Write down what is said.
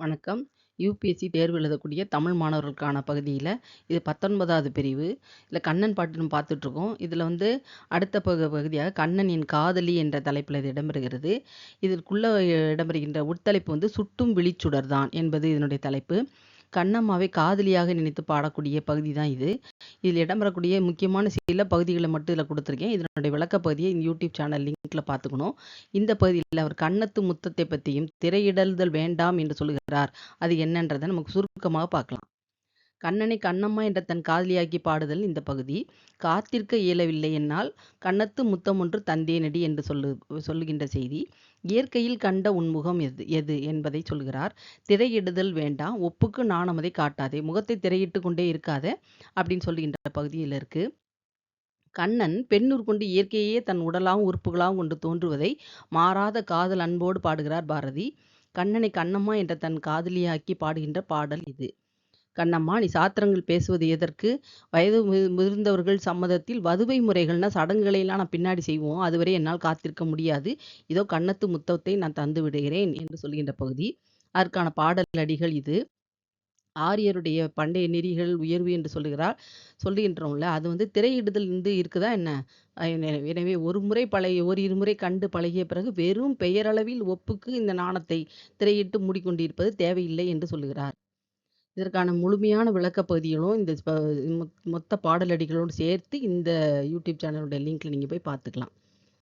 வணக்கம். யுபிஎஸ்சி தேர்வு எழுதக்கூடிய தமிழ் மாணவர்களுக்கான பகுதியில, இது 19வது பிரிவு. இதுல கண்ணன் பாட்டு நம்ம பார்த்துட்ருக்கோம். இதுல அடுத்த பகுதியாக கண்ணன் என் காதலி என்ற தலைப்பில இது இடம்பெறுகிறது. இதற்குள்ள இடம்பெறுகின்ற உட்தலைப்பு சுட்டும் விழிச்சுடர்தான் என்பது இதனுடைய தலைப்பு. கண்ணம்மாவை காதலியாக நினைத்து பாடக்கூடிய பகுதி தான் இது. இதில் இடம்பெறக்கூடிய முக்கியமான சில பகுதிகளை மட்டும் இதில் கொடுத்துருக்கேன். இதனுடைய விளக்க பகுதியை இந்த யூடியூப் சேனல் லிங்க்ல பார்த்துக்கணும். இந்த பகுதியில் அவர் கன்னத்து முத்தத்தை பற்றியும் திரையிடல்தல் வேண்டாம் என்று சொல்லுகிறார். அது என்னன்றதை நமக்கு சுருக்கமாக பார்க்கலாம். கண்ணனை கண்ணம்மா என்ற தன் காதலியாக்கி பாடுதல் இந்த பகுதி. காத்திருக்க இயலவில்லை என்னால் கன்னத்து முத்தம் ஒன்று தந்தேனடி என்று சொல்லுகின்ற செய்தி. இயற்கையில் கண்ட உன்முகம் எது எது என்பதை சொல்கிறார். திரையிடுதல் வேண்டாம், ஒப்புக்கு நாணமதை காட்டாதே, முகத்தை திரையிட்டு கொண்டே இருக்காத அப்படின்னு சொல்லுகின்ற பகுதியில் இருக்கு. கண்ணன் பெண்ணுர் கொண்டு இயற்கையே தன் உடலாகவும் உறுப்புகளாகவும் கொண்டு தோன்றுவதை மாறாத காதல் அன்போடு பாடுகிறார் பாரதி. கண்ணனை கண்ணம்மா என்ற தன் காதலியாக்கி பாடுகின்ற பாடல் இது. கண்ணம்மா, நீ சாத்திரங்கள் பேசுவது எதற்கு? வயது முதிர்ந்தவர்கள் சம்மதத்தில் வதுவை முறைகள்னா சடங்குகளை எல்லாம் நான் பின்னாடி செய்வோம். அதுவரை என்னால் காத்திருக்க முடியாது. இதோ கன்னத்து முத்தத்தை நான் தந்து விடுகிறேன் என்று சொல்கின்ற பகுதி. அதற்கான பாடல் அடிகள் இது. ஆரியருடைய பண்டைய நெறிகள் உயர்வு என்று சொல்லுகின்றோம்ல, அது திரையிடுதல் இருக்குதா என்ன? எனவே ஓரிரு முறை கண்டு பழகிய பிறகு வெறும் பெயரளவில் ஒப்புக்கு இந்த நாணத்தை திரையிட்டு மூடிக்கொண்டிருப்பது தேவையில்லை என்று சொல்லுகிறார். இதற்கான முழுமையான விளக்கப் பகுதிகளும் இந்த மொத்த பாடலடிகளோடு சேர்த்து இந்த யூடியூப் சேனலுடைய லிங்க்ல நீங்க போய் பார்த்துக்கலாம்.